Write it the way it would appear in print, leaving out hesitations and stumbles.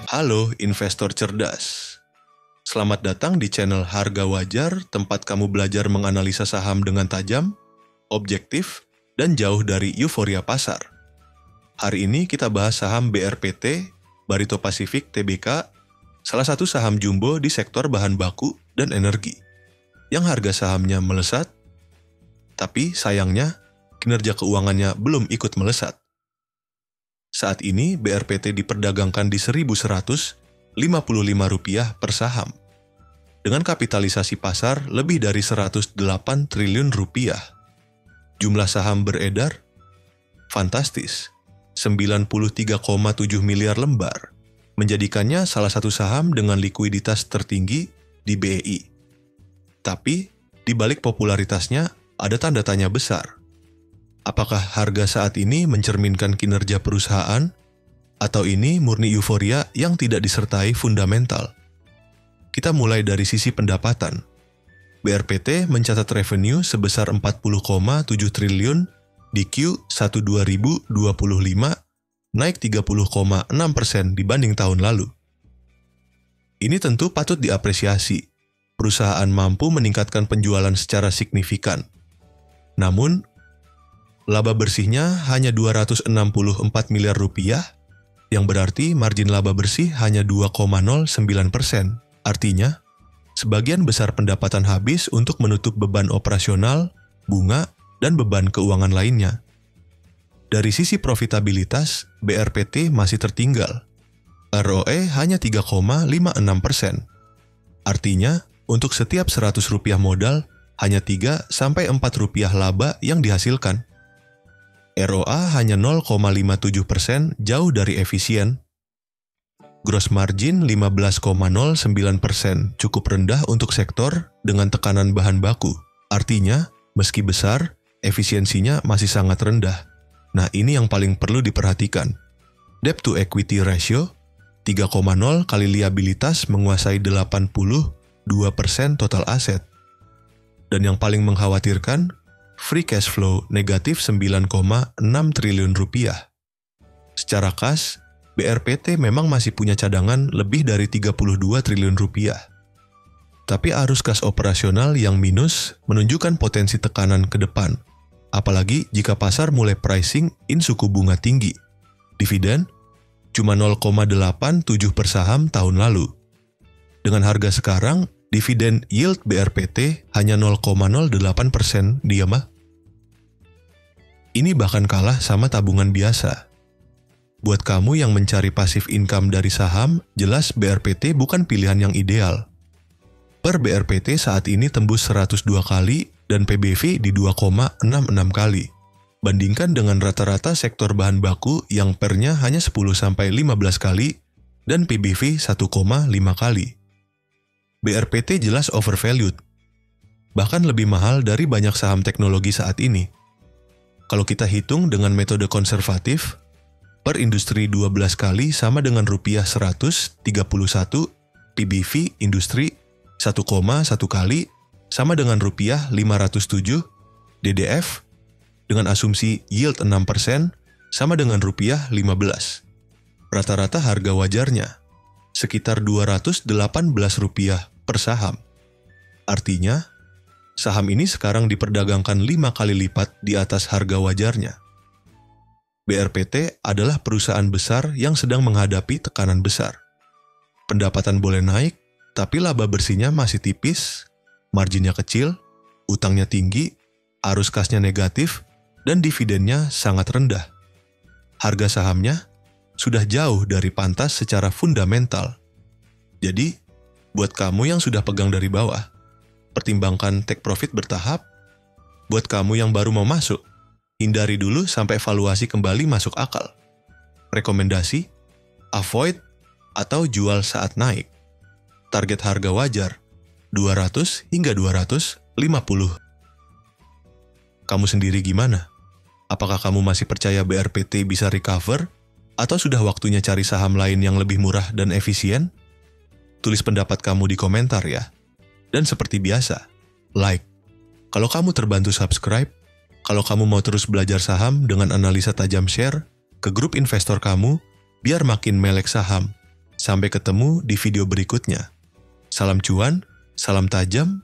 Halo investor cerdas. Selamat datang di channel Harga Wajar, tempat kamu belajar menganalisa saham dengan tajam, objektif, dan jauh dari euforia pasar. Hari ini kita bahas saham BRPT, Barito Pacific Tbk, salah satu saham jumbo di sektor bahan baku dan energi, yang harga sahamnya melesat, tapi sayangnya kinerja keuangannya belum ikut melesat. Saat ini BRPT diperdagangkan di Rp1.155 per saham, dengan kapitalisasi pasar lebih dari Rp108 triliun. Jumlah saham beredar fantastis, 93,7 miliar lembar, menjadikannya salah satu saham dengan likuiditas tertinggi di BEI. Tapi, di balik popularitasnya ada tanda tanya besar. Apakah harga saat ini mencerminkan kinerja perusahaan, atau ini murni euforia yang tidak disertai fundamental? Kita mulai dari sisi pendapatan. BRPT mencatat revenue sebesar 40,7 triliun di Q1 2025, naik 30,6% dibanding tahun lalu. Ini tentu patut diapresiasi. Perusahaan mampu meningkatkan penjualan secara signifikan. Namun, laba bersihnya hanya Rp264 miliar, yang berarti margin laba bersih hanya 2,09%. Artinya, sebagian besar pendapatan habis untuk menutup beban operasional, bunga, dan beban keuangan lainnya. Dari sisi profitabilitas, BRPT masih tertinggal. ROE hanya 3,56%. Artinya, untuk setiap Rp100 modal, hanya Rp3-4 laba yang dihasilkan. ROA hanya 0,57%, jauh dari efisien. Gross margin 15,09%, cukup rendah untuk sektor dengan tekanan bahan baku. Artinya, meski besar, efisiensinya masih sangat rendah. Nah, ini yang paling perlu diperhatikan. Debt to equity ratio 3,0 kali liabilitas menguasai 82% total aset. Dan yang paling mengkhawatirkan, free cash flow negatif Rp9,6 triliun. Secara kas, BRPT memang masih punya cadangan lebih dari Rp32 triliun. Tapi arus kas operasional yang minus menunjukkan potensi tekanan ke depan, apalagi jika pasar mulai pricing in suku bunga tinggi. Dividen cuma 0,87 per saham tahun lalu. Dengan harga sekarang, dividen yield BRPT hanya 0,08%, dia mah. Ini bahkan kalah sama tabungan biasa. Buat kamu yang mencari passive income dari saham, jelas BRPT bukan pilihan yang ideal. Per BRPT saat ini tembus 102 kali dan PBV di 2,66 kali. Bandingkan dengan rata-rata sektor bahan baku yang pernya hanya 10-15 kali dan PBV 1,5 kali. BRPT jelas overvalued, bahkan lebih mahal dari banyak saham teknologi saat ini. Kalau kita hitung dengan metode konservatif, per industri 12 kali sama dengan Rp131, PBV industri 1,1 kali sama dengan Rp507, DDF dengan asumsi yield 6% sama dengan Rp15. Rata-rata harga wajarnya sekitar Rp218 per saham. Artinya, saham ini sekarang diperdagangkan 5 kali lipat di atas harga wajarnya. BRPT adalah perusahaan besar yang sedang menghadapi tekanan besar. Pendapatan boleh naik, tapi laba bersihnya masih tipis, marginnya kecil, utangnya tinggi, arus kasnya negatif, dan dividennya sangat rendah. Harga sahamnya sudah jauh dari pantas secara fundamental. Jadi, buat kamu yang sudah pegang dari bawah, pertimbangkan take profit bertahap. Buat kamu yang baru mau masuk, hindari dulu sampai valuasi kembali masuk akal. Rekomendasi, avoid atau jual saat naik. Target harga wajar, 200 hingga 250. Kamu sendiri gimana? Apakah kamu masih percaya BRPT bisa recover? Atau sudah waktunya cari saham lain yang lebih murah dan efisien? Tulis pendapat kamu di komentar ya. Dan seperti biasa, like. Kalau kamu terbantu subscribe, kalau kamu mau terus belajar saham dengan analisa tajam, share ke grup investor kamu, biar makin melek saham. Sampai ketemu di video berikutnya. Salam cuan, salam tajam,